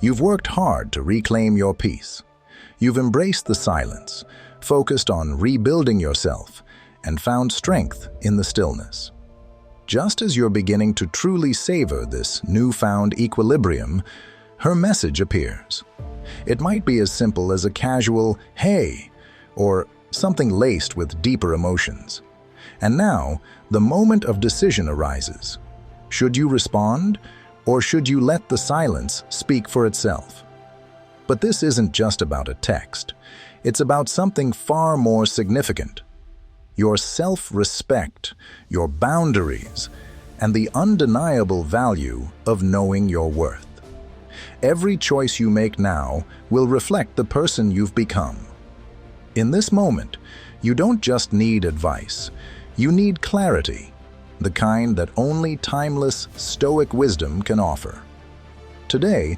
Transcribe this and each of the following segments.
You've worked hard to reclaim your peace. You've embraced the silence, focused on rebuilding yourself, and found strength in the stillness. Just as you're beginning to truly savor this newfound equilibrium, her message appears. It might be as simple as a casual "hey," or something laced with deeper emotions. And now, the moment of decision arises. Should you respond, or should you let the silence speak for itself? But this isn't just about a text. It's about something far more significant. Your self-respect, your boundaries, and the undeniable value of knowing your worth. Every choice you make now will reflect the person you've become. In this moment, you don't just need advice, you need clarity, the kind that only timeless Stoic wisdom can offer. Today,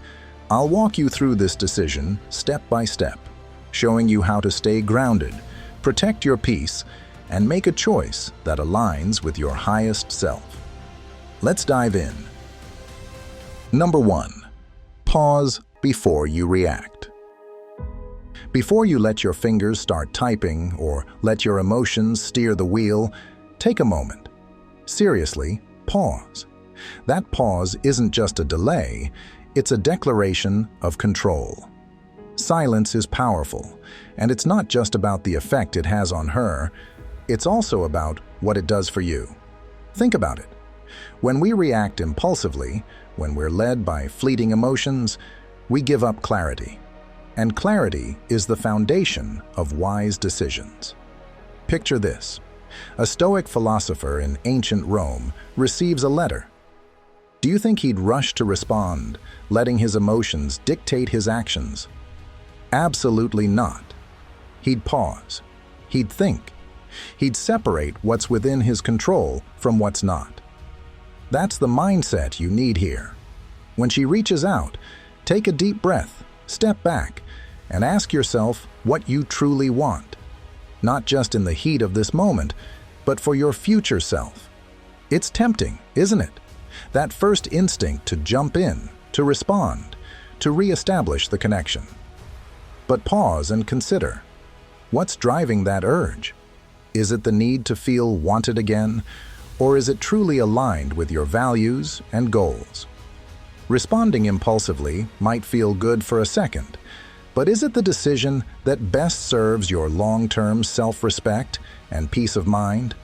I'll walk you through this decision step by step, showing you how to stay grounded, protect your peace, and make a choice that aligns with your highest self. Let's dive in. Number 1. Pause before you react. Before you let your fingers start typing or let your emotions steer the wheel, take a moment. Seriously, pause. That pause isn't just a delay, it's a declaration of control. Silence is powerful, and it's not just about the effect it has on her, it's also about what it does for you. Think about it. When we react impulsively, when we're led by fleeting emotions, we give up clarity. And clarity is the foundation of wise decisions. Picture this. A Stoic philosopher in ancient Rome receives a letter. Do you think he'd rush to respond, letting his emotions dictate his actions? Absolutely not. He'd pause. He'd think. He'd separate what's within his control from what's not. That's the mindset you need here. When she reaches out, take a deep breath, step back, and ask yourself what you truly want. Not just in the heat of this moment, but for your future self. It's tempting, isn't it? That first instinct to jump in, to respond, to re-establish the connection. But pause and consider. What's driving that urge? Is it the need to feel wanted again, or is it truly aligned with your values and goals? Responding impulsively might feel good for a second, but is it the decision that best serves your long-term self-respect and peace of mind?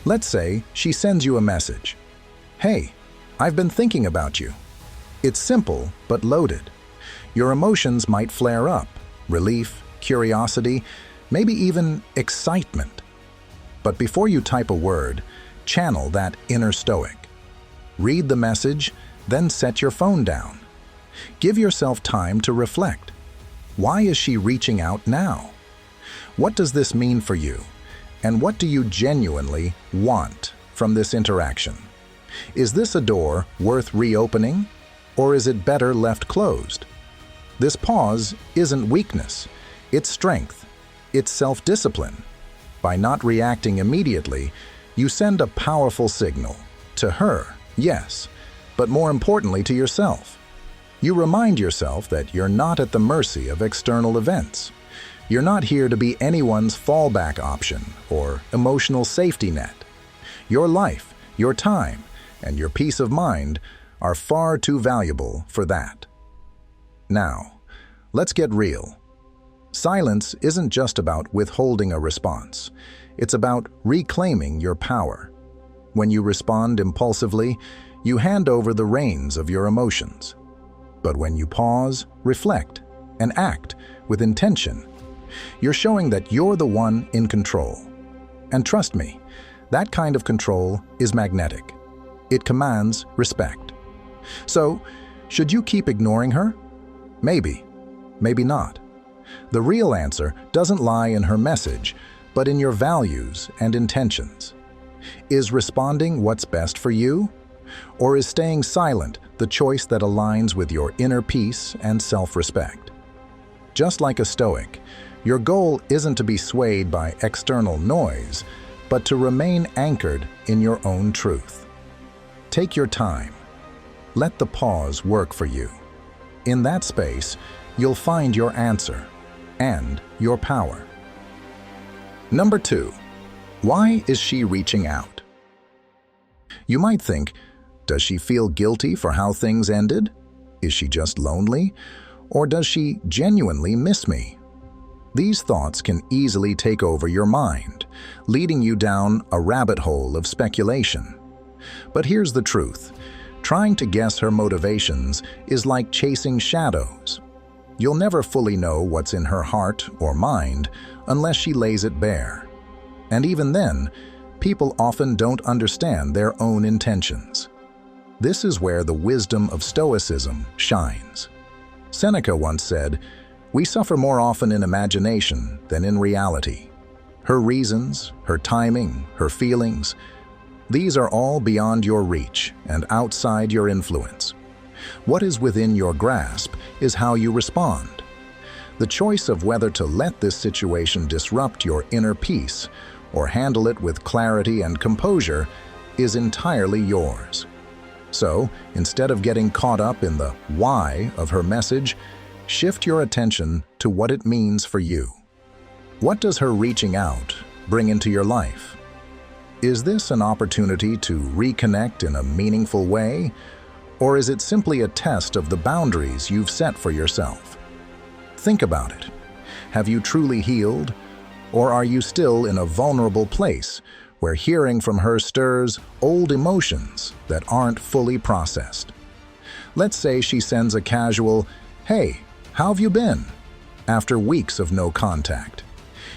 Let's say she sends you a message. "Hey, I've been thinking about you." It's simple but loaded. Your emotions might flare up, relief, curiosity, maybe even excitement. But before you type a word, channel that inner Stoic. Read the message, then set your phone down. Give yourself time to reflect. Why is she reaching out now? What does this mean for you? And what do you genuinely want from this interaction? Is this a door worth reopening, or is it better left closed? This pause isn't weakness, it's strength, it's self-discipline. By not reacting immediately, you send a powerful signal. To her, yes, but more importantly to yourself. You remind yourself that you're not at the mercy of external events. You're not here to be anyone's fallback option or emotional safety net. Your life, your time, and your peace of mind are far too valuable for that. Now, let's get real. Silence isn't just about withholding a response. It's about reclaiming your power. When you respond impulsively, you hand over the reins of your emotions. But when you pause, reflect, and act with intention, you're showing that you're the one in control. And trust me, that kind of control is magnetic. It commands respect. So, should you keep ignoring her? Maybe, maybe not. The real answer doesn't lie in her message, but in your values and intentions. Is responding what's best for you? Or is staying silent the choice that aligns with your inner peace and self-respect? Just like a Stoic, your goal isn't to be swayed by external noise, but to remain anchored in your own truth. Take your time. Let the pause work for you. In that space, you'll find your answer and your power. Number 2. Why is she reaching out? You might think, does she feel guilty for how things ended? Is she just lonely? Or does she genuinely miss me? These thoughts can easily take over your mind, leading you down a rabbit hole of speculation. But here's the truth. Trying to guess her motivations is like chasing shadows. You'll never fully know what's in her heart or mind unless she lays it bare. And even then, people often don't understand their own intentions. This is where the wisdom of Stoicism shines. Seneca once said, "We suffer more often in imagination than in reality." Her reasons, her timing, her feelings, these are all beyond your reach and outside your influence. What is within your grasp is how you respond. The choice of whether to let this situation disrupt your inner peace or handle it with clarity and composure is entirely yours. So, instead of getting caught up in the why of her message, shift your attention to what it means for you. What does her reaching out bring into your life? Is this an opportunity to reconnect in a meaningful way, or is it simply a test of the boundaries you've set for yourself? Think about it. Have you truly healed, or are you still in a vulnerable place where hearing from her stirs old emotions that aren't fully processed? Let's say she sends a casual, "Hey, how have you been?" after weeks of no contact.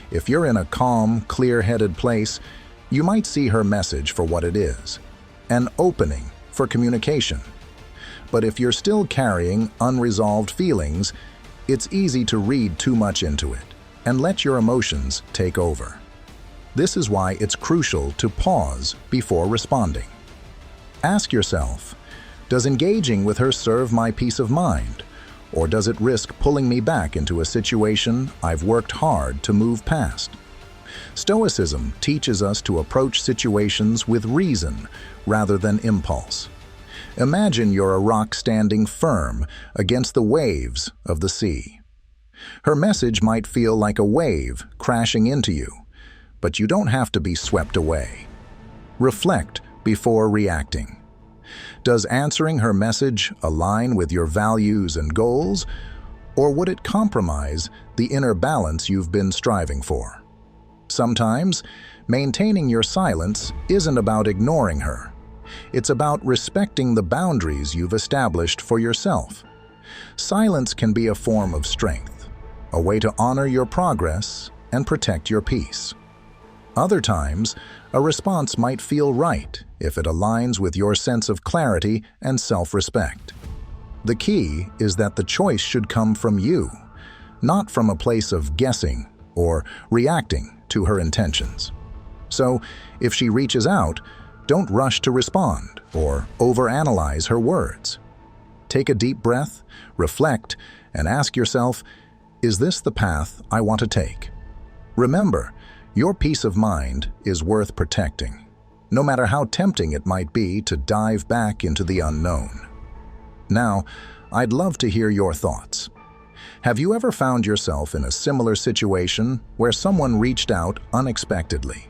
If you're in a calm, clear-headed place, you might see her message for what it is, an opening for communication. But if you're still carrying unresolved feelings, it's easy to read too much into it and let your emotions take over. This is why it's crucial to pause before responding. Ask yourself, does engaging with her serve my peace of mind, or does it risk pulling me back into a situation I've worked hard to move past? Stoicism teaches us to approach situations with reason rather than impulse. Imagine you're a rock standing firm against the waves of the sea. Her message might feel like a wave crashing into you, but you don't have to be swept away. Reflect before reacting. Does answering her message align with your values and goals, or would it compromise the inner balance you've been striving for? Sometimes, maintaining your silence isn't about ignoring her. It's about respecting the boundaries you've established for yourself. Silence can be a form of strength, a way to honor your progress and protect your peace. Other times, a response might feel right if it aligns with your sense of clarity and self-respect. The key is that the choice should come from you, not from a place of guessing or reacting to her intentions. So, if she reaches out, don't rush to respond or overanalyze her words. Take a deep breath, reflect, and ask yourself, is this the path I want to take? Remember, your peace of mind is worth protecting, no matter how tempting it might be to dive back into the unknown. Now, I'd love to hear your thoughts. Have you ever found yourself in a similar situation where someone reached out unexpectedly,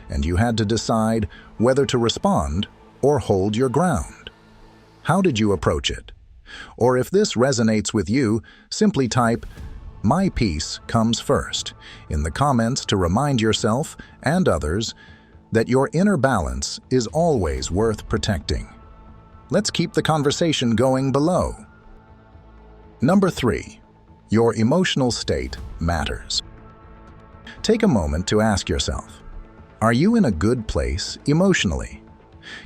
and you had to decide whether to respond or hold your ground? How did you approach it? Or if this resonates with you, simply type, "My peace comes first," in the comments to remind yourself and others that your inner balance is always worth protecting. Let's keep the conversation going below. Number 3. Your emotional state matters. Take a moment to ask yourself, are you in a good place emotionally?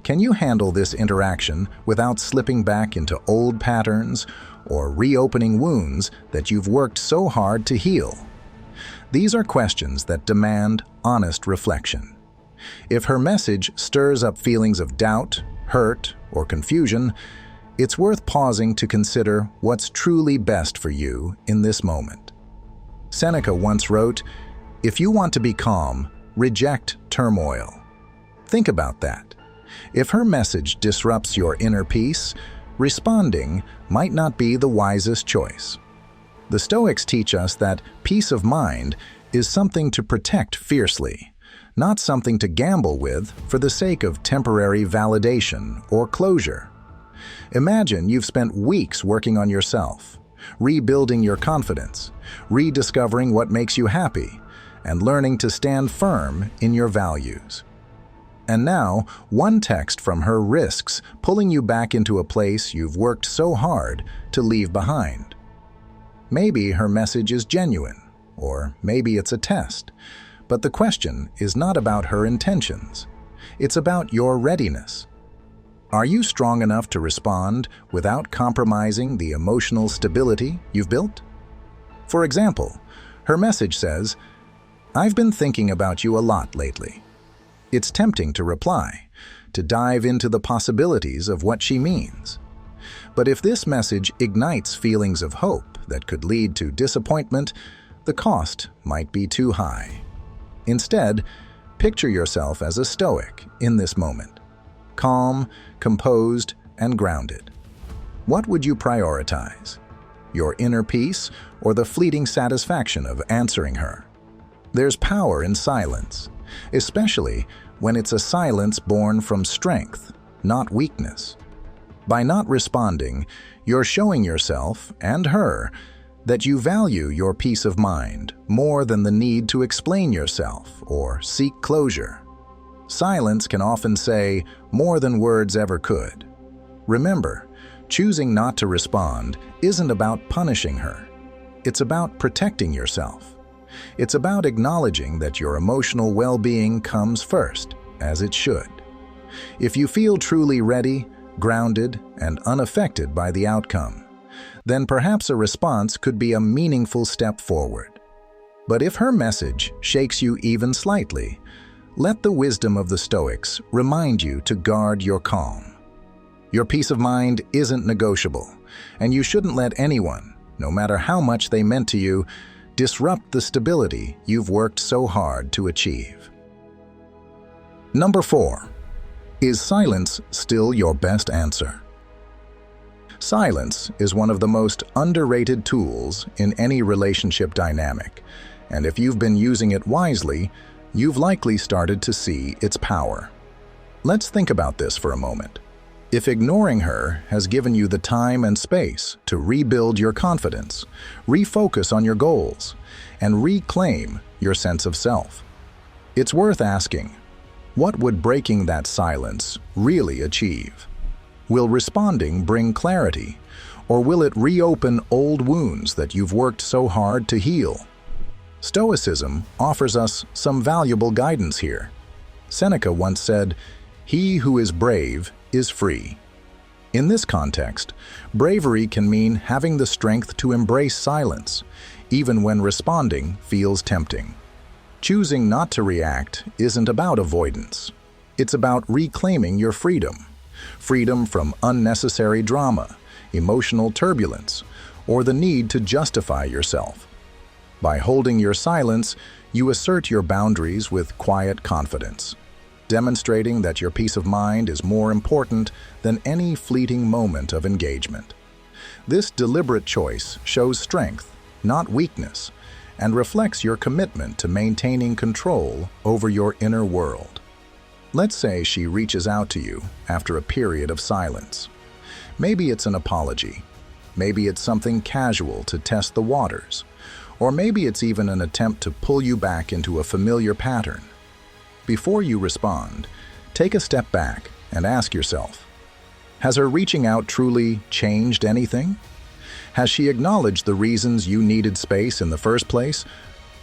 Can you handle this interaction without slipping back into old patterns or reopening wounds that you've worked so hard to heal? These are questions that demand honest reflection. If her message stirs up feelings of doubt, hurt, or confusion, it's worth pausing to consider what's truly best for you in this moment. Seneca once wrote, "If you want to be calm, reject turmoil." Think about that. If her message disrupts your inner peace, responding might not be the wisest choice. The Stoics teach us that peace of mind is something to protect fiercely, not something to gamble with for the sake of temporary validation or closure. Imagine you've spent weeks working on yourself, rebuilding your confidence, rediscovering what makes you happy, and learning to stand firm in your values. And now, one text from her risks pulling you back into a place you've worked so hard to leave behind. Maybe her message is genuine, or maybe it's a test, but the question is not about her intentions. It's about your readiness. Are you strong enough to respond without compromising the emotional stability you've built? For example, her message says, "I've been thinking about you a lot lately." It's tempting to reply, to dive into the possibilities of what she means. But if this message ignites feelings of hope that could lead to disappointment, the cost might be too high. Instead, picture yourself as a Stoic in this moment. Calm, composed, and grounded. What would you prioritize? Your inner peace or the fleeting satisfaction of answering her? There's power in silence, especially when it's a silence born from strength, not weakness. By not responding, you're showing yourself and her that you value your peace of mind more than the need to explain yourself or seek closure. Silence can often say more than words ever could. Remember, choosing not to respond isn't about punishing her. It's about protecting yourself. It's about acknowledging that your emotional well-being comes first, as it should. If you feel truly ready, grounded, and unaffected by the outcome, then perhaps a response could be a meaningful step forward. But if her message shakes you even slightly, let the wisdom of the Stoics remind you to guard your calm. Your peace of mind isn't negotiable, and you shouldn't let anyone, no matter how much they meant to you, disrupt the stability you've worked so hard to achieve. Number 4. Is silence still your best answer? Silence is one of the most underrated tools in any relationship dynamic, and if you've been using it wisely, you've likely started to see its power. Let's think about this for a moment. If ignoring her has given you the time and space to rebuild your confidence, refocus on your goals, and reclaim your sense of self, it's worth asking, what would breaking that silence really achieve? Will responding bring clarity, or will it reopen old wounds that you've worked so hard to heal? Stoicism offers us some valuable guidance here. Seneca once said, "He who is brave is free." In this context, bravery can mean having the strength to embrace silence, even when responding feels tempting. Choosing not to react isn't about avoidance. It's about reclaiming your freedom. Freedom from unnecessary drama, emotional turbulence, or the need to justify yourself. By holding your silence, you assert your boundaries with quiet confidence, demonstrating that your peace of mind is more important than any fleeting moment of engagement. This deliberate choice shows strength, not weakness, and reflects your commitment to maintaining control over your inner world. Let's say she reaches out to you after a period of silence. Maybe it's an apology. Maybe it's something casual to test the waters. Or maybe it's even an attempt to pull you back into a familiar pattern. Before you respond, take a step back and ask yourself, has her reaching out truly changed anything? Has she acknowledged the reasons you needed space in the first place?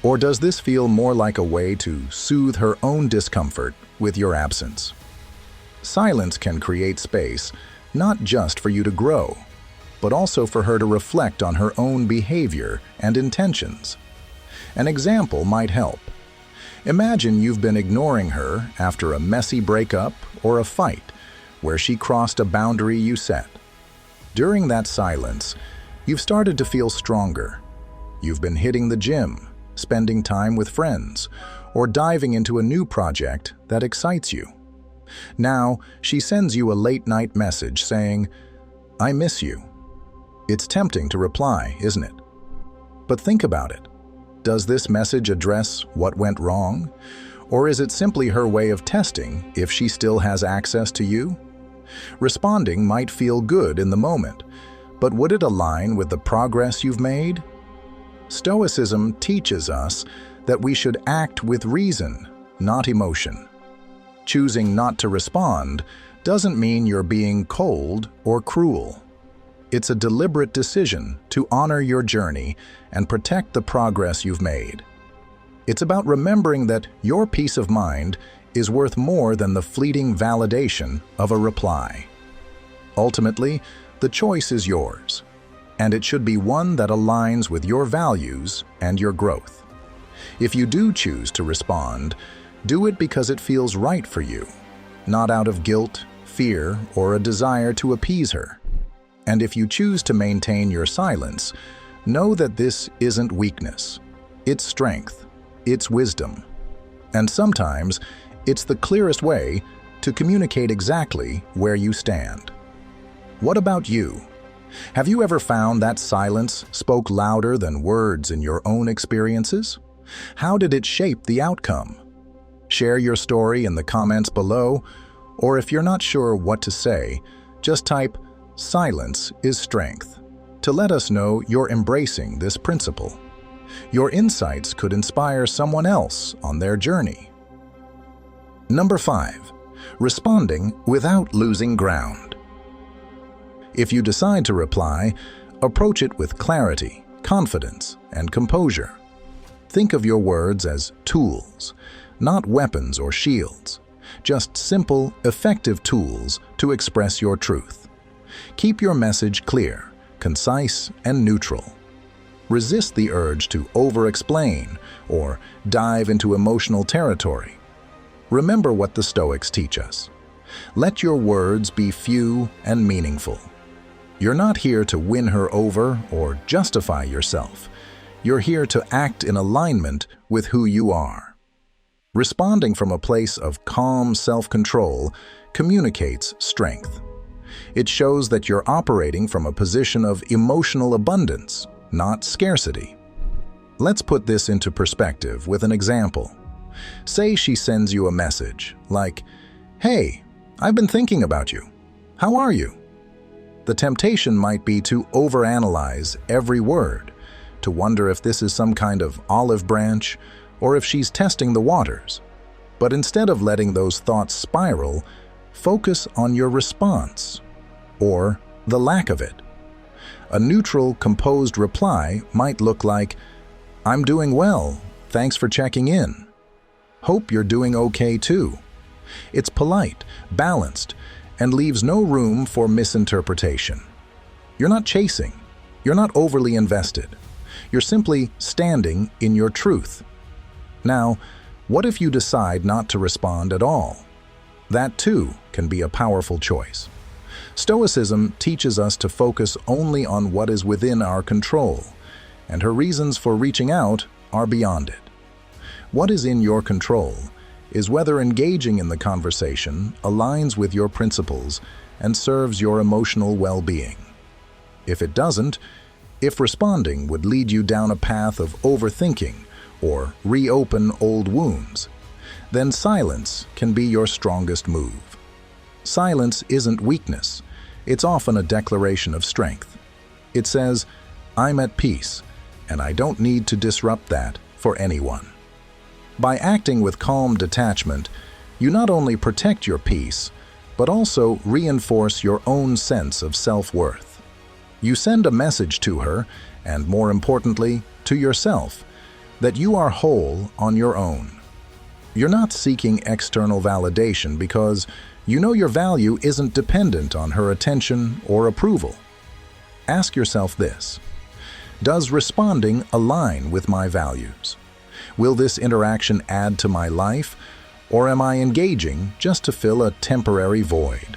Or does this feel more like a way to soothe her own discomfort with your absence? Silence can create space, not just for you to grow, but also for her to reflect on her own behavior and intentions. An example might help. Imagine you've been ignoring her after a messy breakup or a fight where she crossed a boundary you set. During that silence, you've started to feel stronger. You've been hitting the gym, spending time with friends, or diving into a new project that excites you. Now, she sends you a late-night message saying, "I miss you." It's tempting to reply, isn't it? But think about it. Does this message address what went wrong? Or is it simply her way of testing if she still has access to you? Responding might feel good in the moment, but would it align with the progress you've made? Stoicism teaches us that we should act with reason, not emotion. Choosing not to respond doesn't mean you're being cold or cruel. It's a deliberate decision to honor your journey and protect the progress you've made. It's about remembering that your peace of mind is worth more than the fleeting validation of a reply. Ultimately, the choice is yours, and it should be one that aligns with your values and your growth. If you do choose to respond, do it because it feels right for you, not out of guilt, fear, or a desire to appease her. And if you choose to maintain your silence, know that this isn't weakness. It's strength. It's wisdom. And sometimes, it's the clearest way to communicate exactly where you stand. What about you? Have you ever found that silence spoke louder than words in your own experiences? How did it shape the outcome? Share your story in the comments below, or if you're not sure what to say, just type "Silence is strength" to let us know you're embracing this principle. Your insights could inspire someone else on their journey. Number 5. Responding without losing ground. If you decide to reply, approach it with clarity, confidence, and composure. Think of your words as tools, not weapons or shields, just simple, effective tools to express your truth. Keep your message clear, concise, and neutral. Resist the urge to over-explain or dive into emotional territory. Remember what the Stoics teach us. Let your words be few and meaningful. You're not here to win her over or justify yourself. You're here to act in alignment with who you are. Responding from a place of calm self-control communicates strength. It shows that you're operating from a position of emotional abundance, not scarcity. Let's put this into perspective with an example. Say she sends you a message like, "Hey, I've been thinking about you. How are you?" The temptation might be to overanalyze every word, to wonder if this is some kind of olive branch or if she's testing the waters. But instead of letting those thoughts spiral, focus on your response, or the lack of it. A neutral, composed reply might look like, "I'm doing well, thanks for checking in. Hope you're doing okay too." It's polite, balanced, and leaves no room for misinterpretation. You're not chasing. You're not overly invested. You're simply standing in your truth. Now, what if you decide not to respond at all? That too can be a powerful choice. Stoicism teaches us to focus only on what is within our control, and her reasons for reaching out are beyond it. What is in your control is whether engaging in the conversation aligns with your principles and serves your emotional well-being. If it doesn't, if responding would lead you down a path of overthinking or reopen old wounds, then silence can be your strongest move. Silence isn't weakness. It's often a declaration of strength. It says, "I'm at peace, and I don't need to disrupt that for anyone." By acting with calm detachment, you not only protect your peace, but also reinforce your own sense of self-worth. You send a message to her, and more importantly, to yourself, that you are whole on your own. You're not seeking external validation because you know your value isn't dependent on her attention or approval. Ask yourself this: does responding align with my values? Will this interaction add to my life, or am I engaging just to fill a temporary void?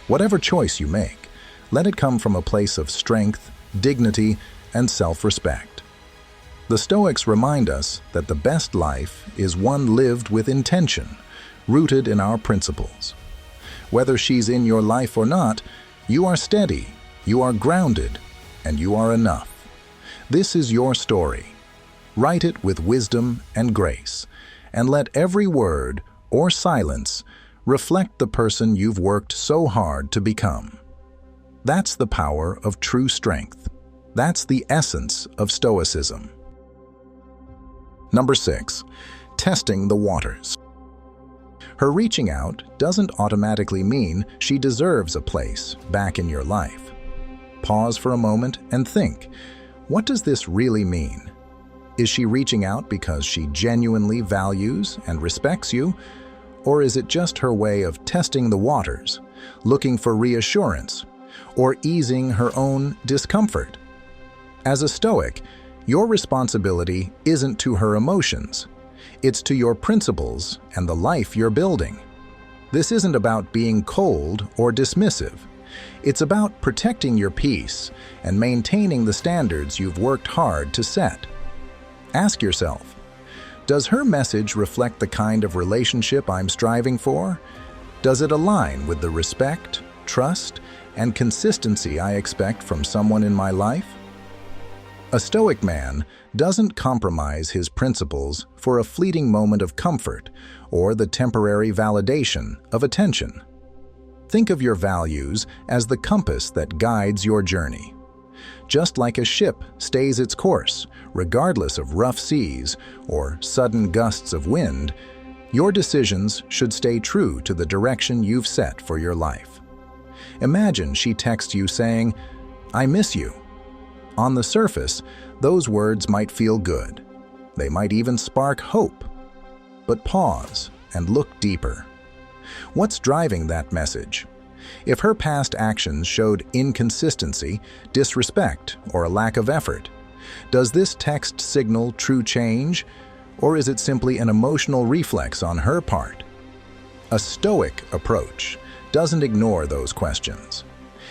Whatever choice you make, let it come from a place of strength, dignity, and self-respect. The Stoics remind us that the best life is one lived with intention, rooted in our principles. Whether she's in your life or not, You are steady, you are grounded, and you are enough. This is your story. Write it with wisdom and grace, and let every word or silence reflect the person you've worked so hard to become. That's the power of true strength. That's the essence of Stoicism. Number 6. Testing the waters. Her reaching out doesn't automatically mean she deserves a place back in your life. Pause for a moment and think, what does this really mean? Is she reaching out because she genuinely values and respects you? Or is it just her way of testing the waters, looking for reassurance, or easing her own discomfort? As a Stoic, your responsibility isn't to her emotions. It's to your principles and the life you're building. This isn't about being cold or dismissive. It's about protecting your peace and maintaining the standards you've worked hard to set. Ask yourself, does her message reflect the kind of relationship I'm striving for? Does it align with the respect, trust, and consistency I expect from someone in my life? A Stoic man doesn't compromise his principles for a fleeting moment of comfort or the temporary validation of attention. Think of your values as the compass that guides your journey. Just like a ship stays its course, regardless of rough seas or sudden gusts of wind, your decisions should stay true to the direction you've set for your life. Imagine she texts you saying, "I miss you." On the surface, those words might feel good. They might even spark hope. But pause and look deeper. What's driving that message? If her past actions showed inconsistency, disrespect, or a lack of effort, does this text signal true change, or is it simply an emotional reflex on her part? A Stoic approach doesn't ignore those questions.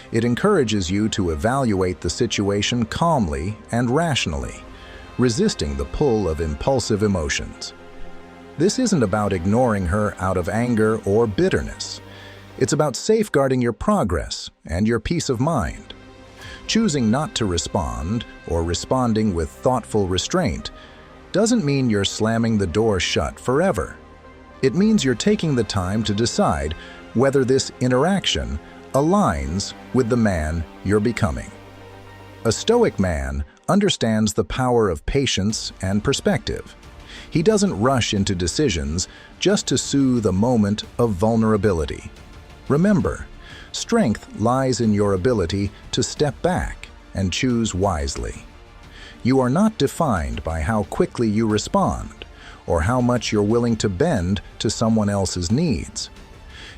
It encourages you to evaluate the situation calmly and rationally, resisting the pull of impulsive emotions. This isn't about ignoring her out of anger or bitterness. It's about safeguarding your progress and your peace of mind. Choosing not to respond or responding with thoughtful restraint doesn't mean you're slamming the door shut forever. It means you're taking the time to decide whether this interaction aligns with the man you're becoming. A Stoic man understands the power of patience and perspective. He doesn't rush into decisions just to soothe a moment of vulnerability. Remember, strength lies in your ability to step back and choose wisely. You are not defined by how quickly you respond or how much you're willing to bend to someone else's needs.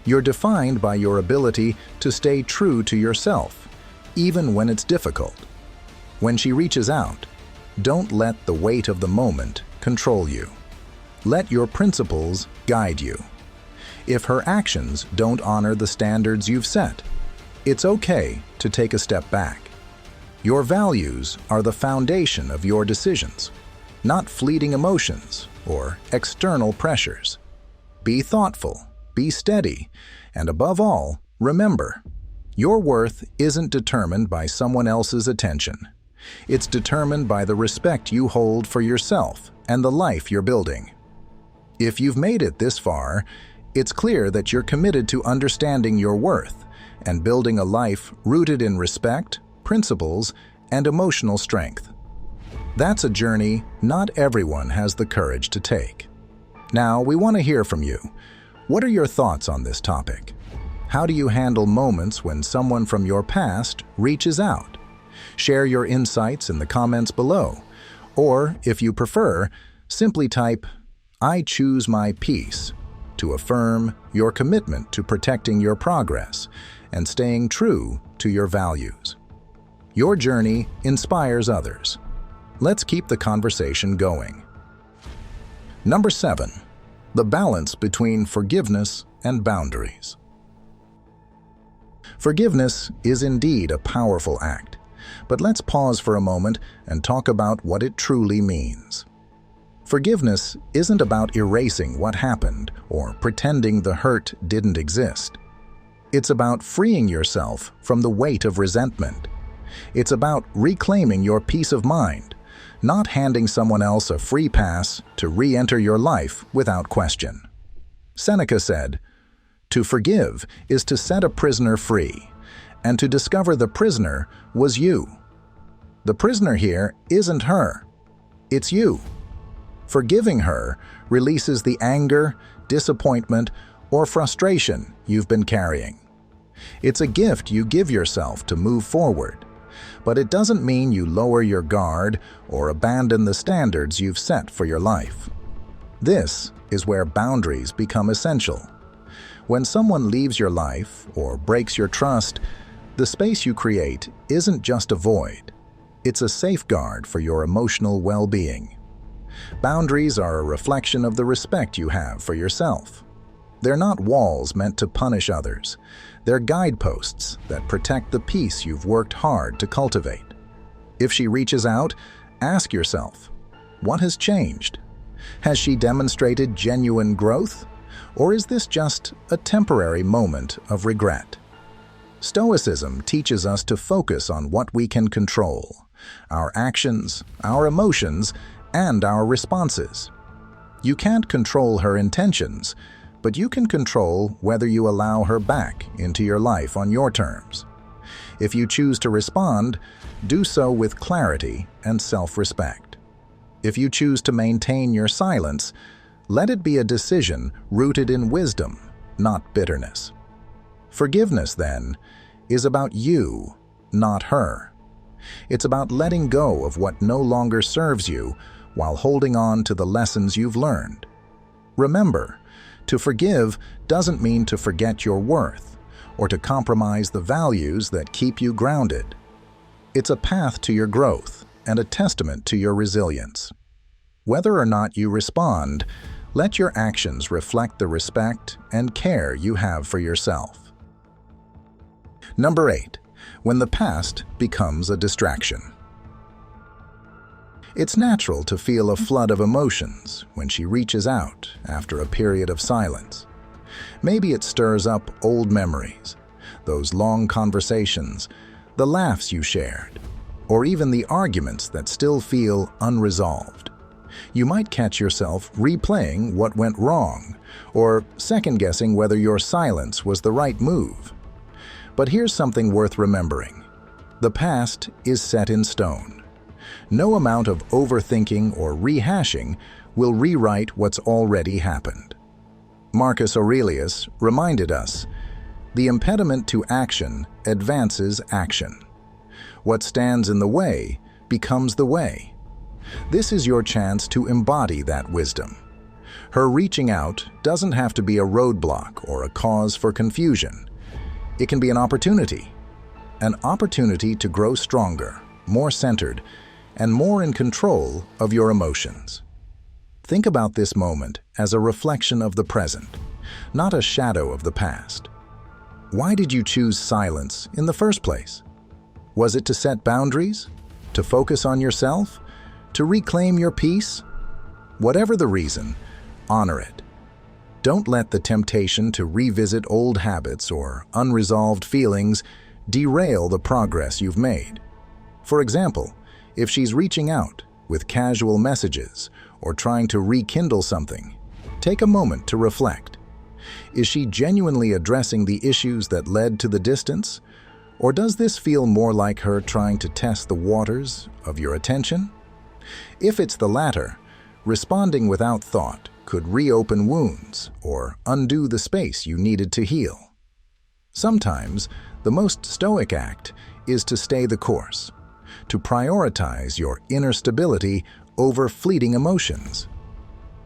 You're defined by your ability to stay true to yourself, even when it's difficult. When she reaches out, don't let the weight of the moment control you. Let your principles guide you. If her actions don't honor the standards you've set, it's okay to take a step back. Your values are the foundation of your decisions, not fleeting emotions or external pressures. Be thoughtful, be steady, and above all, remember, your worth isn't determined by someone else's attention. It's determined by the respect you hold for yourself and the life you're building. If you've made it this far, it's clear that you're committed to understanding your worth and building a life rooted in respect, principles, and emotional strength. That's a journey not everyone has the courage to take. Now, we want to hear from you. What are your thoughts on this topic? How do you handle moments when someone from your past reaches out? Share your insights in the comments below. Or, if you prefer, simply type, "I choose my peace," to affirm your commitment to protecting your progress and staying true to your values. Your journey inspires others. Let's keep the conversation going. Number 7. The balance between forgiveness and boundaries. Forgiveness is indeed a powerful act, but let's pause for a moment and talk about what it truly means. Forgiveness isn't about erasing what happened or pretending the hurt didn't exist. It's about freeing yourself from the weight of resentment. It's about reclaiming your peace of mind, not handing someone else a free pass to re-enter your life without question. Seneca said, "To forgive is to set a prisoner free, and to discover the prisoner was you." The prisoner here isn't her, it's you. Forgiving her releases the anger, disappointment, or frustration you've been carrying. It's a gift you give yourself to move forward, but it doesn't mean you lower your guard or abandon the standards you've set for your life. This is where boundaries become essential. When someone leaves your life or breaks your trust, the space you create isn't just a void. It's a safeguard for your emotional well-being. Boundaries are a reflection of the respect you have for yourself. They're not walls meant to punish others. They're guideposts that protect the peace you've worked hard to cultivate. If she reaches out, ask yourself, what has changed? Has she demonstrated genuine growth? Or is this just a temporary moment of regret? Stoicism teaches us to focus on what we can control: our actions, our emotions, and our responses. You can't control her intentions, but you can control whether you allow her back into your life on your terms. If you choose to respond, do so with clarity and self-respect. If you choose to maintain your silence, let it be a decision rooted in wisdom, not bitterness. Forgiveness, then, is about you, not her. It's about letting go of what no longer serves you while holding on to the lessons you've learned. Remember, to forgive doesn't mean to forget your worth or to compromise the values that keep you grounded. It's a path to your growth and a testament to your resilience. Whether or not you respond, let your actions reflect the respect and care you have for yourself. Number 8. When the past becomes a distraction. It's natural to feel a flood of emotions when she reaches out after a period of silence. Maybe it stirs up old memories, those long conversations, the laughs you shared, or even the arguments that still feel unresolved. You might catch yourself replaying what went wrong, or second-guessing whether your silence was the right move. But here's something worth remembering. The past is set in stone. No amount of overthinking or rehashing will rewrite what's already happened. Marcus Aurelius reminded us, "The impediment to action advances action. What stands in the way becomes the way." This is your chance to embody that wisdom. Her reaching out doesn't have to be a roadblock or a cause for confusion. It can be an opportunity to grow stronger, more centered, and more in control of your emotions. Think about this moment as a reflection of the present, not a shadow of the past. Why did you choose silence in the first place? Was it to set boundaries? To focus on yourself? To reclaim your peace? Whatever the reason, honor it. Don't let the temptation to revisit old habits or unresolved feelings derail the progress you've made. For example, if she's reaching out with casual messages or trying to rekindle something, take a moment to reflect. Is she genuinely addressing the issues that led to the distance? Or does this feel more like her trying to test the waters of your attention? If it's the latter, responding without thought could reopen wounds or undo the space you needed to heal. Sometimes, the most stoic act is to stay the course, to prioritize your inner stability over fleeting emotions.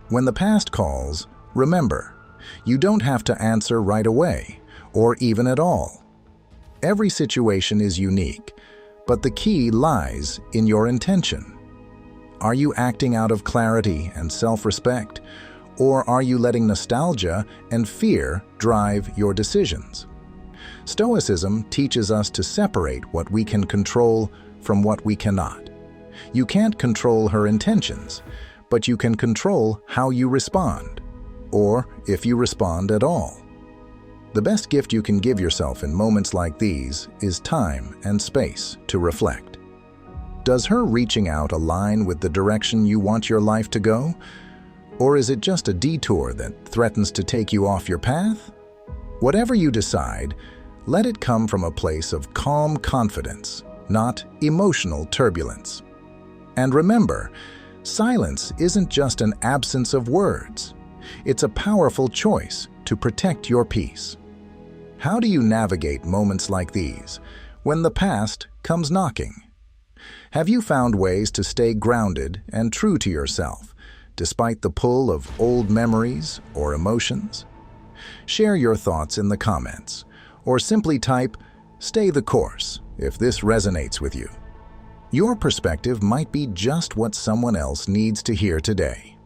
When the past calls, remember, you don't have to answer right away, or even at all. Every situation is unique, but the key lies in your intention. Are you acting out of clarity and self-respect, or are you letting nostalgia and fear drive your decisions? Stoicism teaches us to separate what we can control from what we cannot. You can't control her intentions, but you can control how you respond, or if you respond at all. The best gift you can give yourself in moments like these is time and space to reflect. Does her reaching out align with the direction you want your life to go? Or is it just a detour that threatens to take you off your path? Whatever you decide, let it come from a place of calm confidence, not emotional turbulence. And remember, silence isn't just an absence of words. It's a powerful choice to protect your peace. How do you navigate moments like these, when the past comes knocking? Have you found ways to stay grounded and true to yourself, despite the pull of old memories or emotions? Share your thoughts in the comments, or simply type, "Stay the course," if this resonates with you. Your perspective might be just what someone else needs to hear today.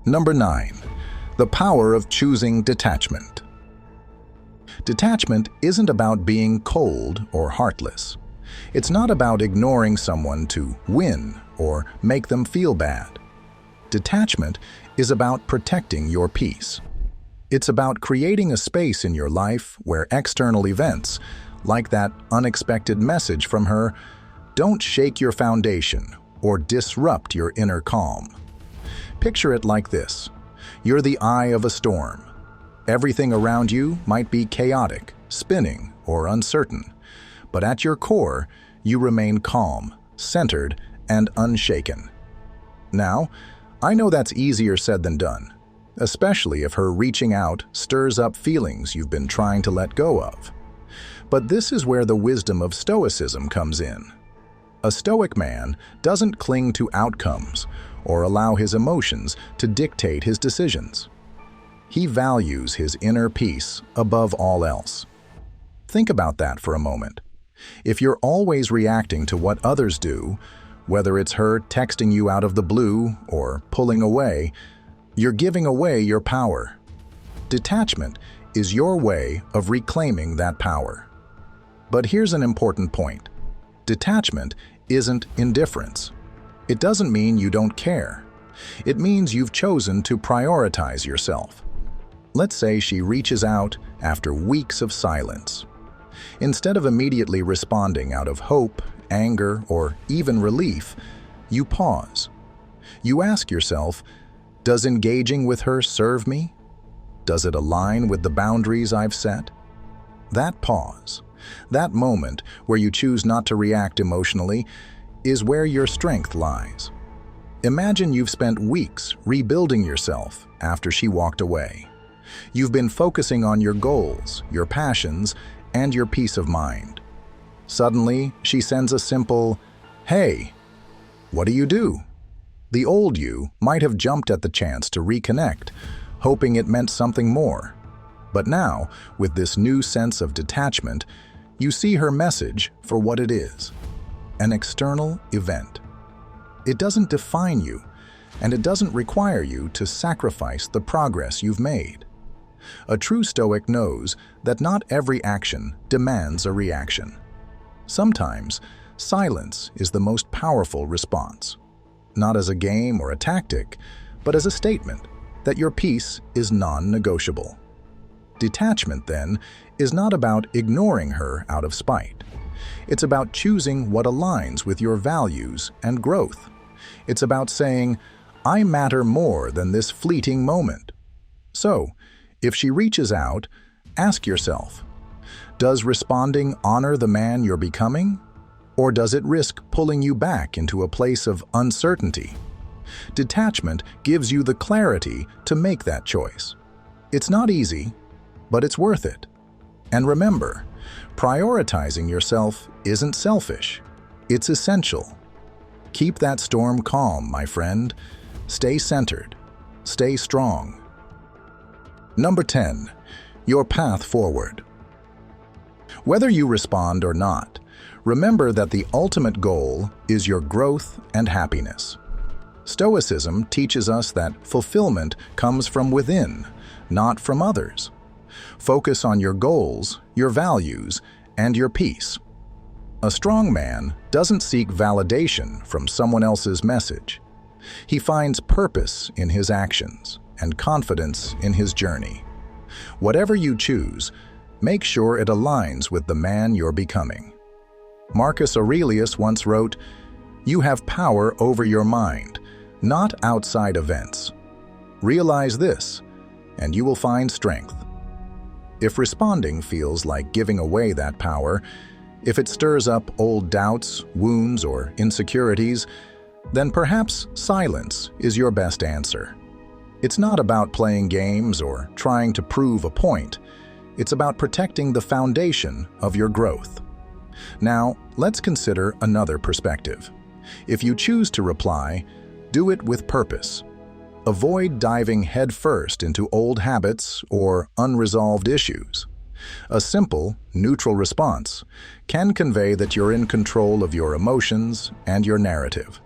Number 9. The power of choosing detachment. Detachment isn't about being cold or heartless. It's not about ignoring someone to win or make them feel bad. Detachment is about protecting your peace. It's about creating a space in your life where external events, like that unexpected message from her, don't shake your foundation or disrupt your inner calm. Picture it like this. You're the eye of a storm. Everything around you might be chaotic, spinning, or uncertain, but at your core, you remain calm, centered, and unshaken. Now, I know that's easier said than done, especially if her reaching out stirs up feelings you've been trying to let go of. But this is where the wisdom of Stoicism comes in. A Stoic man doesn't cling to outcomes or allow his emotions to dictate his decisions. He values his inner peace above all else. Think about that for a moment. If you're always reacting to what others do, whether it's her texting you out of the blue or pulling away, you're giving away your power. Detachment is your way of reclaiming that power. But here's an important point. Detachment isn't indifference. It doesn't mean you don't care. It means you've chosen to prioritize yourself. Let's say she reaches out after weeks of silence. Instead of immediately responding out of hope, anger, or even relief, you pause. You ask yourself, does engaging with her serve me? Does it align with the boundaries I've set? That pause, that moment where you choose not to react emotionally, is where your strength lies. Imagine you've spent weeks rebuilding yourself after she walked away. You've been focusing on your goals, your passions, and your peace of mind. Suddenly, she sends a simple, "Hey, what do you do?" The old you might have jumped at the chance to reconnect, hoping it meant something more. But now, with this new sense of detachment, you see her message for what it is: an external event. It doesn't define you, and it doesn't require you to sacrifice the progress you've made. A true Stoic knows that not every action demands a reaction. Sometimes, silence is the most powerful response, not as a game or a tactic, but as a statement that your peace is non-negotiable. Detachment, then, is not about ignoring her out of spite. It's about choosing what aligns with your values and growth. It's about saying, "I matter more than this fleeting moment." So, if she reaches out, ask yourself, does responding honor the man you're becoming? Or does it risk pulling you back into a place of uncertainty? Detachment gives you the clarity to make that choice. It's not easy, but it's worth it. And remember, prioritizing yourself isn't selfish. It's essential. Keep that storm calm, my friend. Stay centered. Stay strong. Number 10. Your path forward. Whether you respond or not, remember that the ultimate goal is your growth and happiness. Stoicism teaches us that fulfillment comes from within, not from others. Focus on your goals, your values, and your peace. A strong man doesn't seek validation from someone else's message. He finds purpose in his actions and confidence in his journey. Whatever you choose, make sure it aligns with the man you're becoming. Marcus Aurelius once wrote, "You have power over your mind, not outside events. Realize this, and you will find strength." If responding feels like giving away that power, if it stirs up old doubts, wounds, or insecurities, then perhaps silence is your best answer. It's not about playing games or trying to prove a point. It's about protecting the foundation of your growth. Now, let's consider another perspective. If you choose to reply, do it with purpose. Avoid diving headfirst into old habits or unresolved issues. A simple, neutral response can convey that you're in control of your emotions and your narrative.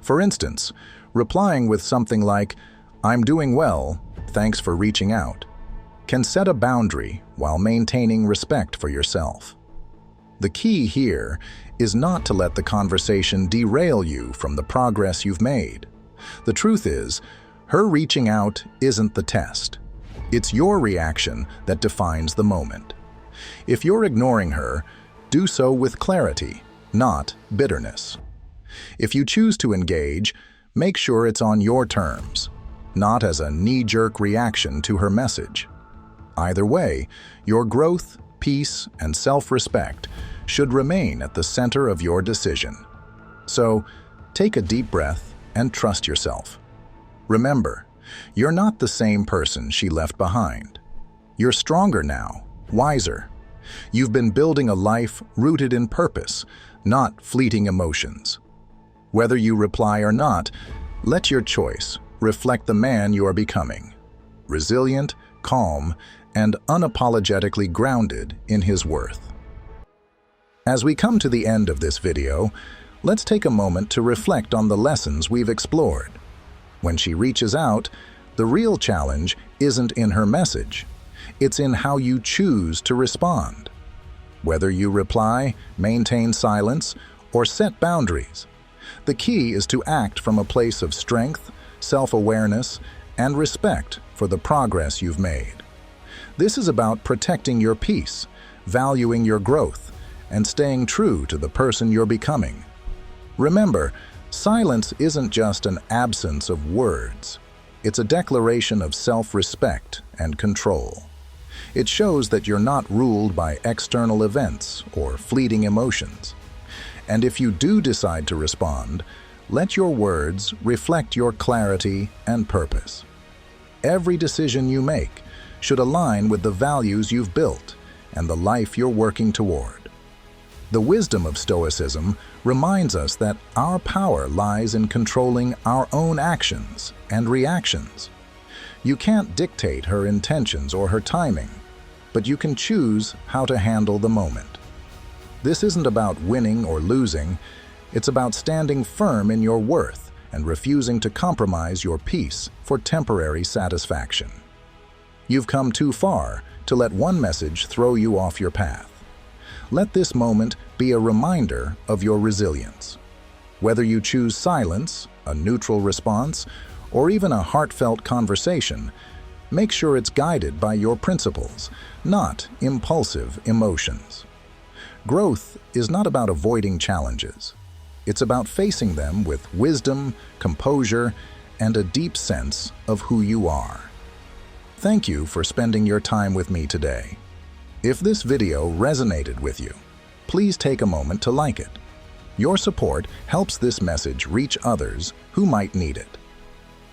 For instance, replying with something like, "I'm doing well, thanks for reaching out," can set a boundary while maintaining respect for yourself. The key here is not to let the conversation derail you from the progress you've made. The truth is, her reaching out isn't the test. It's your reaction that defines the moment. If you're ignoring her, do so with clarity, not bitterness. If you choose to engage, make sure it's on your terms, not as a knee-jerk reaction to her message. Either way, your growth, peace, and self-respect should remain at the center of your decision. So, take a deep breath and trust yourself. Remember, you're not the same person she left behind. You're stronger now, wiser. You've been building a life rooted in purpose, not fleeting emotions. Whether you reply or not, let your choice reflect the man you are becoming. Resilient, calm, and unapologetically grounded in his worth. As we come to the end of this video, let's take a moment to reflect on the lessons we've explored. When she reaches out, the real challenge isn't in her message. It's in how you choose to respond. Whether you reply, maintain silence, or set boundaries, the key is to act from a place of strength, self-awareness, and respect for the progress you've made. This is about protecting your peace, valuing your growth, and staying true to the person you're becoming. Remember, silence isn't just an absence of words. It's a declaration of self-respect and control. It shows that you're not ruled by external events or fleeting emotions. And if you do decide to respond, let your words reflect your clarity and purpose. Every decision you make should align with the values you've built and the life you're working toward. The wisdom of Stoicism reminds us that our power lies in controlling our own actions and reactions. You can't dictate her intentions or her timing, but you can choose how to handle the moment. This isn't about winning or losing, it's about standing firm in your worth and refusing to compromise your peace for temporary satisfaction. You've come too far to let one message throw you off your path. Let this moment be a reminder of your resilience. Whether you choose silence, a neutral response, or even a heartfelt conversation, make sure it's guided by your principles, not impulsive emotions. Growth is not about avoiding challenges. It's about facing them with wisdom, composure, and a deep sense of who you are. Thank you for spending your time with me today. If this video resonated with you, please take a moment to like it. Your support helps this message reach others who might need it.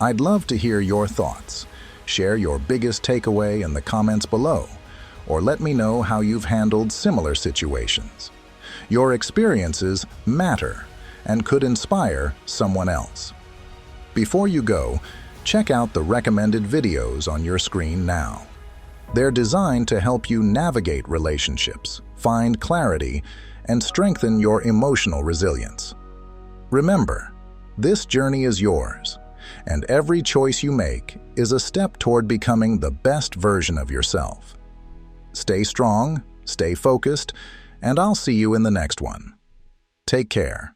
I'd love to hear your thoughts. Share your biggest takeaway in the comments below, or let me know how you've handled similar situations. Your experiences matter and could inspire someone else. Before you go, check out the recommended videos on your screen now. They're designed to help you navigate relationships, find clarity, and strengthen your emotional resilience. Remember, this journey is yours, and every choice you make is a step toward becoming the best version of yourself. Stay strong, stay focused, and I'll see you in the next one. Take care.